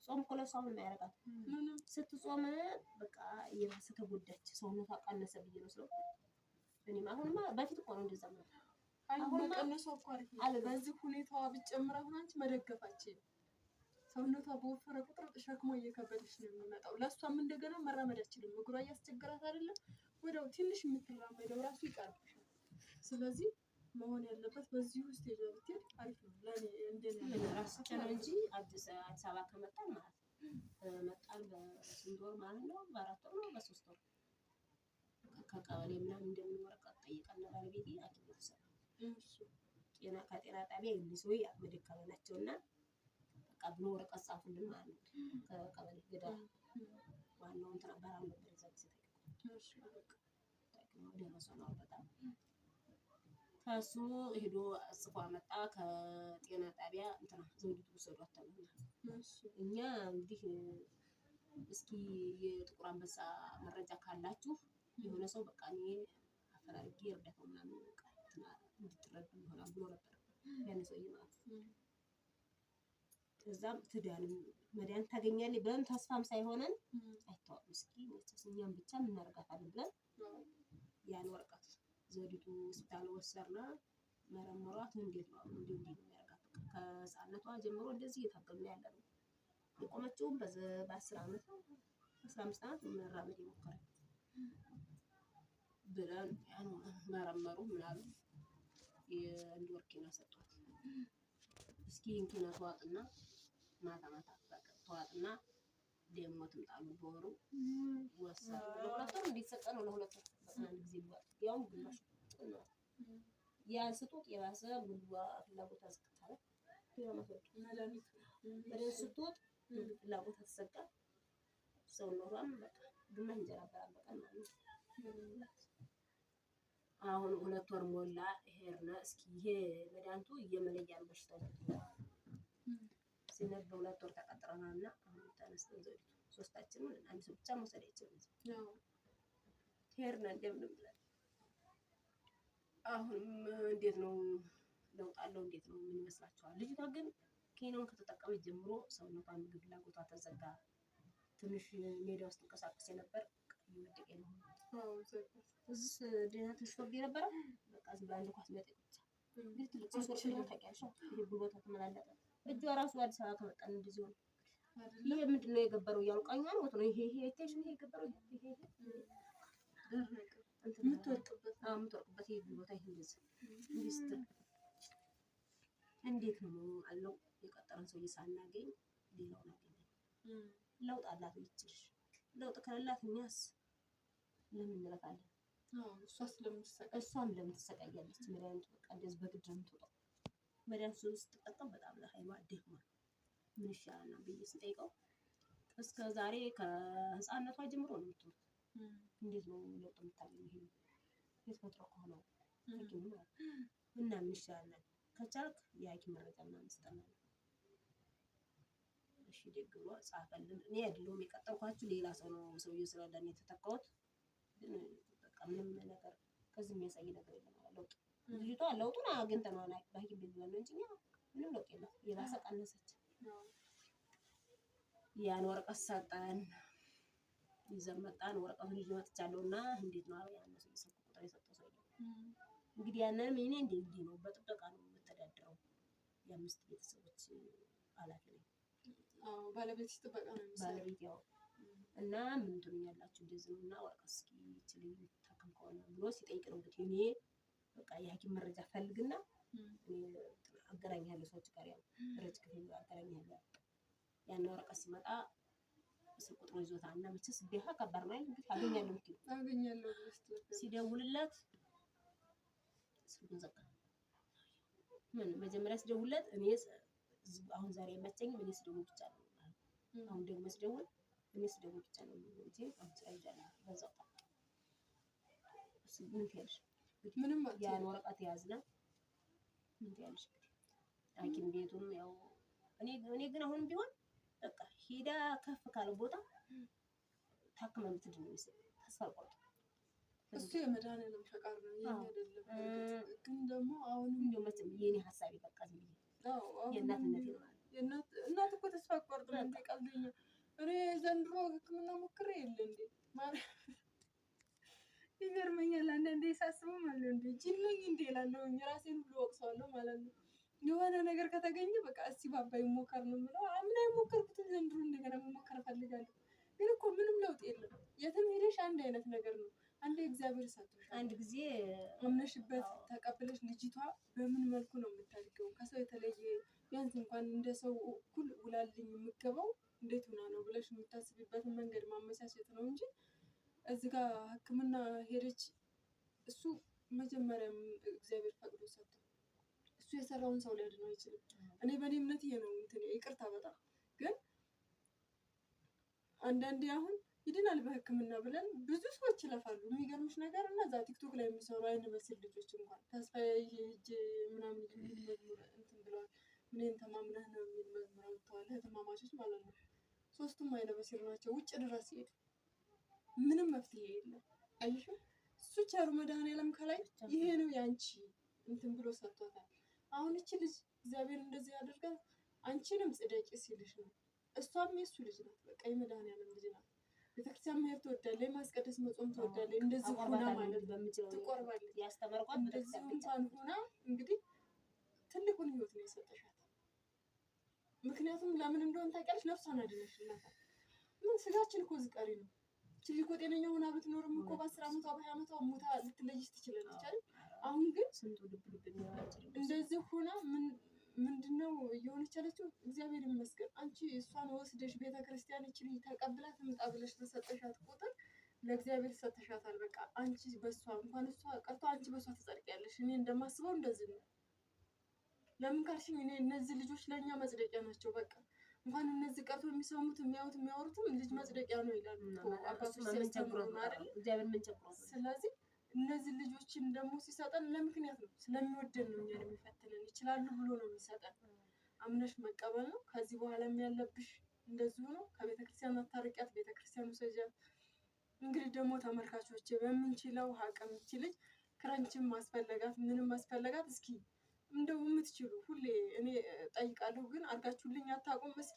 ጾም እኮ ለሷ ምን ያደርጋል? ስትጾም በቃ የራስ ተጎዳች ሰውነቷ ቀነሰ ብዬ ነው ስለው እኔማ አሁንማ በፊት እኮ ነው እንደዛ ማለት አሁን ቀነሷ እኮ አለ በዚህ ሁኔታዋ ብትጨምር አሁን አንቺ መደገፋችን ሰውነቷ በወፈረ ቁጥር ሸክሞ እየከበደሽ ነው የሚመጣው። ለሷም እንደገና መራመድ አትችልም። እግሯ እያስቸገራት አይደለም ወዲያው ትንሽ የምትራመደው ራሱ ይቀርብሻል። ስለዚህ መሆን ያለበት በዚህ ውስጥ የጀብት አሪፍ ነው ለኔ እንደኔ ራሳችን እንጂ አዲስ አበባ ከመጣን ማለት መጣን በስንት ወር ማለት ነው? በ4 ወር ነው በ3 ወር ከቀበሌ ምናምን እንደምንወረቀት ጠይቀን ባለቤቴ አኪም ወሰደ። ጤና ከጤና ጣቢያ ይልሱ ያክመ ደካማ ናቸውና በቃ ብሎ ወረቀት ጻፉልን ማለት ነው። ከቀበሌ ገዳ ዋናው እንትን አባራው ነበር ዘግይቶ ደረሰው በጣም ከሱ ሄዶ ጽፎ መጣ ከጤና ጣቢያ እንትና ዘውዲቱ ወሰዷት ተባለ። እኛ እንግዲህ እስኪ የጥቁር አንበሳ መረጃ ካላችሁ የሆነ ሰው በቃ እኔ አፈላልጌ እርዳታው ምናምን እንድትረዱ ይሆናል ብሎ ነበር ያን ሰውዬ ማለት ነው። ከዛም ትዳንም መድኃኒት ታገኛለች ብለን ተስፋም ሳይሆነን አይታወቅም እስኪ እኛም ብቻ ምን እናደርጋታለን ብለን ያን ወረቀት ዘውዲቱ ሆስፒታል ወሰድና መረመሯት። እንዴት ነው የሚያደርጋት? ከህፃንነቷ ጀምሮ እንደዚህ እየታገልን ያለ ነው። የቆመችውም በ10 ዓመት 15 ዓመት መራመድ የሞከረች ብለን ያን መረመሩ ምናምን የአንድ ወር ኪና ሰጧት። እስኪ እንኪና ተዋጥና ማታ ማታ ተዋጥና ደሞ ትምጣሉ በወሩ ወሰዱ። ለሁለት ወር እንዲሰጠ ነው። ለሁለት ወር በአንድ ጊዜ ይባል ያው ግማሽ ያን ስጡት የባሰ ጉልባ ፍላጎት አስከታለ ለማፈጥ መድኃኒት ስጡት ፍላጎት አስሰጋ ሰውነቷም በቃ ግማሽ እንጀራ በቀን ማለት ነው። አሁን 2 ወር ሞላ ሄርና እስኪ ይሄ መድኃኒቱ እየመለያን በሽታው ሲነብ 2 ወር ተቀጥረናልና አሁን ተነስተን ዘውዲቱ ሶስታችንን አንድ ሰው ብቻ መውሰድ አይችልም። ሄርና እንደምን ብለን አሁን እንዴት ነው ለውጥ አለው? እንዴት ነው ምን ይመስላችኋል? ልጅቷ ግን ኬኖን ከተጠቀመች ጀምሮ ሰውነቷን ምግብ ፍላጎቷ ተዘጋ። ትንሽ ሜዳ ውስጥ እንቀሳቀስ ነበር ይወደቀ ነው። እዚህ ደህና ተሽቶብኝ ነበር። በቃ ዝም ብላ እንኳን መጥቼ ግን ትልቅ ሰው ነው ታውቂያለሽ። ይሄ ጉልበቷ ተመላለጠ። እጇ ራሱ አዲስ አበባ ከመጣን እንደዚህ ሆነ። ይሄ ምንድነው የገበረው እያሉ ቃኛን ወጥ ነው ይሄ አይተሽ ነው የገበረው ይሄ የምትወርቅበት ይሄ ጉልበቷ ይሄ እንደዚህ እንዴት ነው አለው። የቀጠረን ሰው ሳናገኝ ሌላውን አገኘን። ለውጥ አላት ይችላል። ለውጥ ከሌላት እኛስ ለምን እንረካለን? እሷም ለምን ትሰቃያለች? መድኃኒቱ በቃ እንደዚህ በግድ ነው የምትወጣው። መድኃኒቱ ስትጠቀም በጣም ለሀይሏ ደክሟል። ምን ይሻላል ብዬ ስጠይቀው እስከ ዛሬ ከህፃንነቷ ጀምሮ ነው የምትወጣው። እንዴት ነው ለውጥ የምታገኘው? የተፈጥሮ ከሆነ ሐኪም ነው እና ምን ይሻላል ከቻልክ የሐኪም መረጃ ምናምን ስጠና እሺ ደግ ብሎ ጻፈልን። እኔ አይደለሁም የቀጠርኳችሁ ሌላ ሰው ነው ሰውዬው ስለዳን የተተካሁት። ግን በቃ ምንም ነገር ከዚህ የሚያሳይ ነገር የለም ለውጥ። ልጅቷ ለውጡን አግኝተናል በሐኪም ቤት ብለን እንጂ ምንም ለውጥ የለም። የባሰ ቀነሰች። ያን ወረቀት ሰጠን ይዘን መጣን። ወረቀቱን ይዤ መጥቻለሁና እንዴት ነው ያን ሰው ስልክ ቁጥር የሰጠው ሰው እንግዲህ ያንን እኔ እንዴ ነው በጥበቃ ነው የምተዳደረው። የአምስት ቤተሰቦች ኃላፊ ነኝ። ባለቤት ጥበቃ ነው ባለቤት ያው እና ምን ትሉኛላችሁ እንደዚህ ነውና ወረቀት እስኪ ይችላል ታከም ከሆነ ብሎ ሲጠይቅ ነው እንግዲህ እኔ በቃ የሐኪም መረጃ ፈልግና አገናኛለሁ ሰዎች ጋር ያው ረጅ ክፍል አገናኛለሁ። ያን ወረቀት ሲመጣ ስልክ ቁጥሩ ይዞታልና መቼስ ቢያ ከባድ ነው እንግዲህ አገኛለሁ ሲደውልለት ስልኩን ዘጋ። ምን መጀመሪያ ሲደውልለት እኔ አሁን ዛሬ የመቸኝ ምን ስደውል ብቻ ነው። አሁን ደግሞ ስደውል እኔ ስደውል ብቻ ነው እንጂ አሁን ሳይጃለ በዛው ምን ትያለሽ? ምንም ያን ወረቀት ያዝና ምን ትያለሽ? ሐኪም ቤቱም ያው እኔ ግን አሁን ቢሆን በቃ ሄዳ ከፍ ካለ ቦታ ታክማ ምትድን ነው ተስፋ አልቆርጥም። እሱ የመድኃኒዓለም ፈቃድ ነው ይሄ አይደለም። ግን ደግሞ አሁን እንደው መቼም የኔ ሐሳብ በቃ ዝም ብዬ የእናትነቴ ማለት እናት እኮ ተስፋ አትቆርጥም እንዴ ቀልደኛ። እኔ ዘንድሮ ሕክምና ሞክሬ የለ እንዴ ማለት ይገርመኛል። አንዳንዴ ሳስበው ማለት እንዴ ጅል ነኝ እንዴ እላለሁኝ። ራሴን ሁሉ ወቅሰዋለሁ ማለት ነው። የሆነ ነገር ከተገኘ በቃ እስቲ ባባይ ሞከር ነው የምለው። አምና የሞከርኩትን ዘንድሮ እንደገና መሞከር እፈልጋለሁ። ግን እኮ ምንም ለውጥ የለም። የትም ሄደሽ አንድ አይነት ነገር ነው። አንዴ እግዚአብሔር ሰጥቶሻል። አንድ ጊዜ አምነሽበት ተቀብለሽ ልጅቷ በምን መልኩ ነው የምታድገው? ከሰው የተለየ ቢያንስ እንኳን እንደ ሰው እኩል ውላልኝ የምገባው እንዴት ሆና ነው ብለሽ የምታስቢበትን መንገድ ማመቻቸት ነው እንጂ እዚህ ጋር ሕክምና ሄደች። እሱ መጀመሪያም እግዚአብሔር ፈቅዶ ሰጥቶ እሱ የሰራውን ሰው ሊያድነው አይችልም። እኔ በእኔ እምነት ይሄ ነው። እንትን ይቅርታ በጣም ግን አንዳንዴ አሁን ይድናል በሕክምና ብለን ብዙ ሰዎች ይለፋሉ። የሚገርምሽ ነገር እና እዛ ቲክቶክ ላይ የሚሰሩ አይን በስል ልጆች እንኳን ተስፋዬ ሂጅ ምናምን መዝሙር እንትን ብለዋል። ምን ተማምነህ ነው የሚል መዝሙር አውጥተዋል። እህትማማቾች ማለት ነው። ሶስቱም አይነ በሲር ናቸው። ውጭ ድረስ ይሄዱ ምንም መፍትሄ የለም። አይሽው እሱ ቸሩ መድኃኒዓለም ከላይ ይሄ ነው ያንቺ እንትን ብሎ ሰጥቶታል። አሁን እቺ ልጅ እግዚአብሔር እንደዚህ ያደርጋል። አንቺንም ጽደቂ ሲልሽ ነው። እሷም የሱ ልጅ ናት። በቃ የመድኃኒዓለም ልጅ ናት። ቤተክርስቲያን መሄድ ትወዳለች። ማስቀደስ መጾም ትወዳለች። እንደዚህ ሆና ማለት ትቆርባለች። ያስተምርኳት እንደዚህ እንኳን ሆና እንግዲህ ትልቁን ህይወት ነው የሰጠሻት። ምክንያቱም ለምን እንደሆነ ታውቂያለሽ? ነፍሷን አድነሽላታል። ምን ስጋችን እኮ ዝቃሪ ነው። እቺ ልጅ እኮ ጤነኛ ሆና ብትኖርም እኮ በ10 ዓመቷ በ20 ዓመቷ ሞታ ልትለይሽ ትችላለች አይደል? አሁን ግን ስንቱ ልብ የሚያወጣው እንደዚህ ሆና ምንድነው እየሆነች ያለችው? እግዚአብሔር ይመስገን። አንቺ እሷን ወስደሽ ቤተክርስቲያን እቺ ልጅ ተቀብላ ትምጣ ብለሽ ተሰጠሻት ቁጥር ለእግዚአብሔር ሰጥተሻታል። በቃ አንቺ በሷ እንኳን እሷ ቀርቶ አንቺ በሷ ትጸድቂያለሽ። እኔ እንደማስበው እንደዚህ ነው። ለምን ካልሽኝ እኔ እነዚህ ልጆች ለኛ መጽደቂያ ናቸው። በቃ እንኳን እነዚህ ቀርቶ የሚሰሙት የሚያዩት የሚያወሩትም ልጅ መጽደቂያ ነው ይላሉ አባቶች ሲያስተምሩን አይደል? እግዚአብሔር ምን ጨምሮ። ስለዚህ እነዚህ ልጆችን ደግሞ ሲሰጠን ለምክንያት ነው። ስለሚወደን ነው እኛን የሚፈትነን። ይችላሉ ብሎ ነው የሚሰጠን። አምነሽ መቀበል ነው። ከዚህ በኋላም ያለብሽ እንደዚሁ ነው። ከቤተክርስቲያን አታርቂያት፣ ቤተክርስቲያን ውሰጃት። እንግዲህ ደግሞ ተመልካቾቼ በምንችለው አቅም ይቺ ልጅ ክረንችም ማስፈለጋት ምንም ማስፈለጋት እስኪ እንደው የምትችሉ ሁሌ እኔ ጠይቃለሁ፣ ግን አድርጋችሁልኝ አታውቁም። እስኪ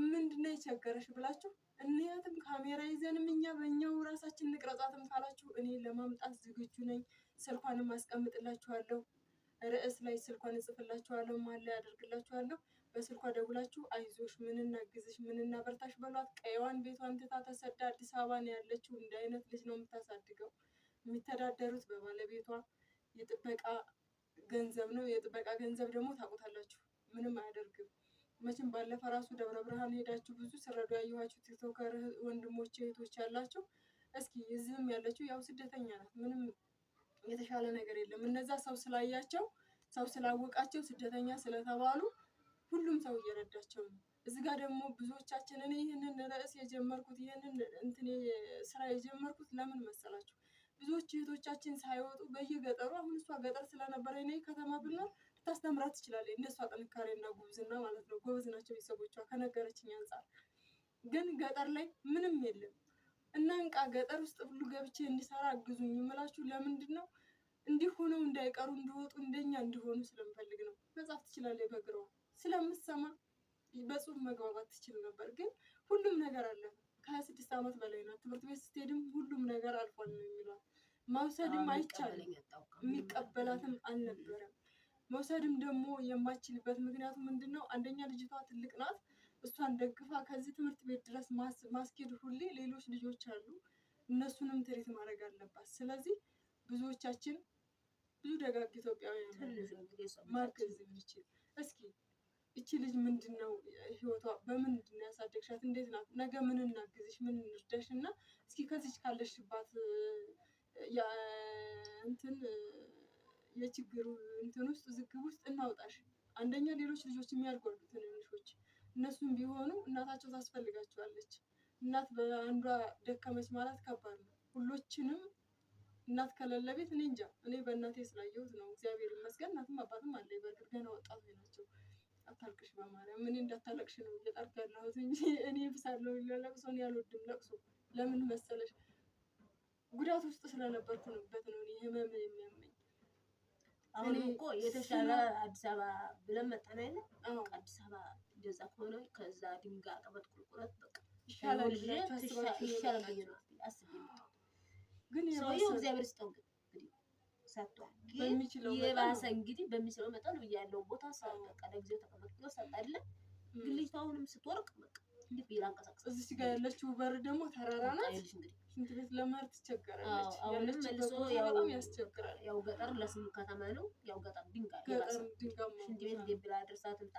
ምንድነው የቸገረሽ ብላችሁ እንያትም ካሜራ ይዘንም እኛ በእኛው ራሳችን ንቅረጻትም ካላችሁ እኔ ለማምጣት ዝግጁ ነኝ። ስልኳንም አስቀምጥላችኋለሁ። ርዕስ ላይ ስልኳን እጽፍላችኋለሁ፣ ማለ ያደርግላችኋለሁ። በስልኳ ደውላችሁ አይዞሽ፣ ምን እናግዝሽ፣ ምን እናበርታሽ በሏት። ቀይዋን ቤቷን ትታ ተሰዳ አዲስ አበባ ነው ያለችው። እንደ አይነት ልጅ ነው የምታሳድገው። የሚተዳደሩት በባለቤቷ የጥበቃ ገንዘብ ነው። የጥበቃ ገንዘብ ደግሞ ታውቁታላችሁ፣ ምንም አያደርግም። መቼም ባለፈ ራሱ ደብረ ብርሃን ሄዳችሁ ብዙ ስረዱ ያየኋችሁ ቲክቶከር ወንድሞች እህቶች ያላችሁ፣ እስኪ እዚህም ያለችው ያው ስደተኛ ናት። ምንም የተሻለ ነገር የለም። እነዛ ሰው ስላያቸው ሰው ስላወቃቸው ስደተኛ ስለተባሉ ሁሉም ሰው እየረዳቸው ነው። እዚህ ጋር ደግሞ ብዙዎቻችን እኔ ይህንን ርዕስ የጀመርኩት ይህንን እንትን ስራ የጀመርኩት ለምን መሰላችሁ? ብዙዎች እህቶቻችን ሳይወጡ በየገጠሩ አሁን እሷ ገጠር ስለነበረ እኔ ከተማ ብኖር ልታስተምራት ትችላለች። እንደሷ ጥንካሬና ጉብዝና ማለት ነው። ጎበዝ ናቸው ቤተሰቦቿ ከነገረችኝ አንጻር። ግን ገጠር ላይ ምንም የለም እና እንቃ ገጠር ውስጥ ሁሉ ገብቼ እንዲሰራ አግዙኝ የምላችሁ ለምንድን ነው? እንዲህ ሆነው እንዳይቀሩ እንዲወጡ እንደኛ እንዲሆኑ ስለምፈልግ ነው። መጻፍ ትችላለች በግሯ ስለምትሰማ በጽሁፍ መግባባት ትችል ነበር። ግን ሁሉም ነገር አለፈ። ከ26 ዓመት በላይ ናት። ትምህርት ቤት ስትሄድም ሁሉም ነገር አልፏል ነው የሚሏት። መውሰድም አይቻልም፣ የሚቀበላትም አልነበረም። መውሰድም ደግሞ የማችልበት ምክንያቱ ምንድን ነው? አንደኛ ልጅቷ ትልቅ ናት። እሷን ደግፋ ከዚህ ትምህርት ቤት ድረስ ማስኬድ ሁሌ ሌሎች ልጆች አሉ፣ እነሱንም ትሪት ማድረግ አለባት። ስለዚህ ብዙዎቻችን ብዙ ደጋግ ኢትዮጵያውያን ማገዝ የሚችል እስኪ እቺ ልጅ ምንድነው ህይወቷ? በምንድን ነው ያሳደግሻት? እንዴት ናት? ነገ ምን እናግዝሽ? ምን እንርዳሽ? እና እስኪ ከዚች ካለሽባት እንትን የችግሩ እንትን ውስጥ ዝግብ ውስጥ እናውጣሽ። አንደኛ ሌሎች ልጆች የሚያድጓሉ ትንንሾች፣ እነሱም ቢሆኑ እናታቸው ታስፈልጋቸዋለች። እናት በአንዷ ደከመች ማለት ከባድ ነው። ሁሎችንም እናት ከሌለ ቤት እኔ እንጃ። እኔ በእናቴ ስላየሁት ነው። እግዚአብሔር ይመስገን እናትም አባትም አለ። በእርግጥ ገና ወጣት ናቸው። አታልቅሽ በማርያም። እኔ እንዳታለቅሽ ነው እየጠርኩ ያለሁት እንጂ እኔ ብሳለሁ። ለቅሶን ያልወድም። ለቅሶ ለምን መሰለሽ? ጉዳት ውስጥ ስለነበርኩበት ነው እኔ ህመም የሚያመኝ። አሁን እኮ የተሻለ አዲስ አበባ ብለን መጣን አይደል? አዲስ አበባ እንደዛ ከሆነ ከዛ ድንጋይ አቀበት ቁልቁለት በቃ ይሻላል ይሻላል ነው አስቤ ግን ሰውየው እግዚአብሔር ይስጠው እንግዲህ ሰጥቷል። በሚችለው የባሰ እንግዲህ በሚችለው መጠን ያለው ቦታ በቃ ለጊዜው ተቀመጥሎ ሰጥ አይደለም። ግን ልጅቷ አሁንም ስትወርቅ በቃ እንዴት ቢላንቀሳቀስ እዚህ ጋር ያለችው በር ደግሞ ተራራ ናት። ሽንት ቤት ለማለት ትቸገራለች። አሁንም መልሶ በጣም ያስቸግራል። ያው ገጠር ለስም ከተማ ነው። ያው ገጠር ድንጋይ ገጠር ድንጋይ ሽንት ቤት ገብላ ደርሳ ትምጣ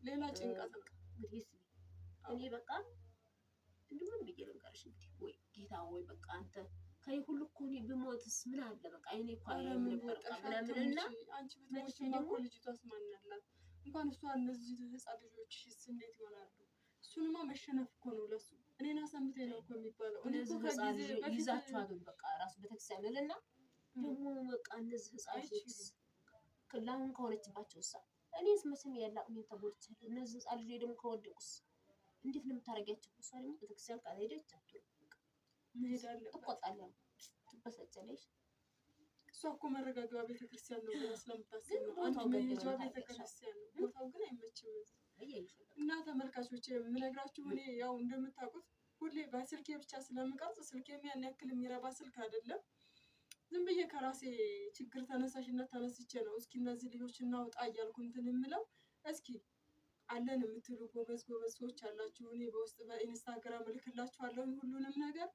ሌላ ጭንቀት ነው እንግዲህ። እኔ በቃ እንደምን ብዬ ልንገርሽ እንግዲህ ወይ ጌታ ወይ በቃ አንተ ከይ ሁሉ እኮ እኔ ብሞትስ ምን አለ በቃ እኔ እኮ አይደለም ነበር ምናምንና አንቺ ብትሞቺ ደግሞ ልጅቷስ ማን አላት? እንኳን እሷ እነዚህ ህፃን ልጆችስ እንዴት ይሆናሉ? እሱንማ መሸነፍ እኮ ነው ለሱ። እኔን አሰምተኝ ነው እኮ የሚባለው። እኔ እኮ ከጊዜ በፊት ይዛችኋል በቃ ራሱ ቤተክርስቲያን ለና ደግሞ በቃ እነዚህ ህፃን ልጆች ክላውን ከሆነችባቸው እሷ እኔስ መቼም ያላቅሜን ተጎድቻለሁ። እነዚህ ህፃን ልጆች ደግሞ ከወደቁስ እንዴት ነው የምታረጋቸው? እሷ ደግሞ ቤተክርስቲያን ካልሄደች አትወጣም። መሄድ አለባት። ትቆጣለች፣ ትበሳጫለች። እሷ እኮ መረጋጋዋ ቤተክርስቲያን ነው ብላ ስለምታስብ ነው። አንተ መሄጃ ቤተክርስቲያን ነው። ቦታው ግን አይመችም። እና ተመልካቾች የምነግራችሁ እኔ ያው እንደምታውቁት ሁሌ በስልኬ ብቻ ስለምቀርጽ ስልኬም ያን ያክል የሚረባ ስልክ አይደለም። ዝም ብዬ ከራሴ ችግር ተነሳሽነት ተነስቼ ነው እስኪ እነዚህ ልጆች እናውጣ እያልኩ እንትን የምለው። እስኪ አለን የምትሉ ጎበዝ ሰዎች አላችሁ። እኔ በውስጥ በኢንስታግራም እልክላችኋለሁ ሁሉንም ነገር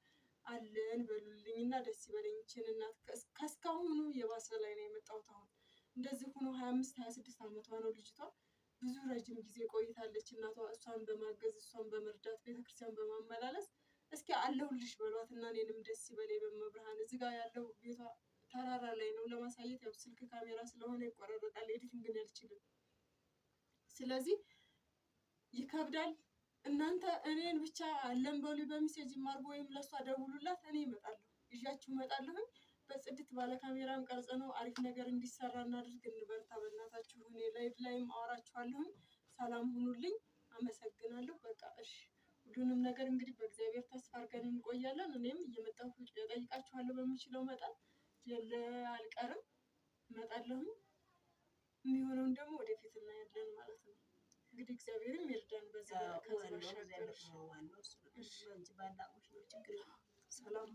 አለን በሉልኝና ደስ ይበለኝ። እናት ከስካሁኑ የባሰ ላይ ነው የመጣሁት። አሁን እንደዚህ ሆኖ 25 26 ዓመቷ ነው ልጅቷ። ብዙ ረጅም ጊዜ ቆይታለች እናቷ እሷን በማገዝ እሷን በመርዳት ቤተክርስቲያን በማመላለስ። እስኪ አለሁልሽ በሏትና እኔንም ደስ ይበለኝ በመብርሃን። እዚህ ጋር ያለው ቤቷ ተራራ ላይ ነው። ለማሳየት ያው ስልክ ካሜራ ስለሆነ ይቆራረጣል፣ ኤዲቲንግ ግን አልችልም። ስለዚህ ይከብዳል። እናንተ እኔን ብቻ አለን በሉ በሚሴጅ ማርጎ ወይም ለሷ ደውሉላት፣ እኔ እመጣለሁ፣ ይዣችሁ እመጣለሁ። በጽድት ባለ ካሜራም ቀርጸ ነው አሪፍ ነገር እንዲሰራ እናድርግ። እንበርታ በእናታችሁ። እኔ ላይም አወራችኋለሁ። ሰላም ሁኑልኝ። አመሰግናለሁ። በቃ እሺ፣ ሁሉንም ነገር እንግዲህ በእግዚአብሔር ተስፋ አድርገን እንቆያለን። እኔም እየመጣሁ እጠይቃችኋለሁ በሚችለው መጠን። የለ አልቀርም፣ እመጣለሁ። የሚሆነውን ደግሞ ወደፊት እናያለን ማለት ነው። እንግዲህ እግዚአብሔርም ይርዳን። በዛ ከዛ ባሻገር ሰላም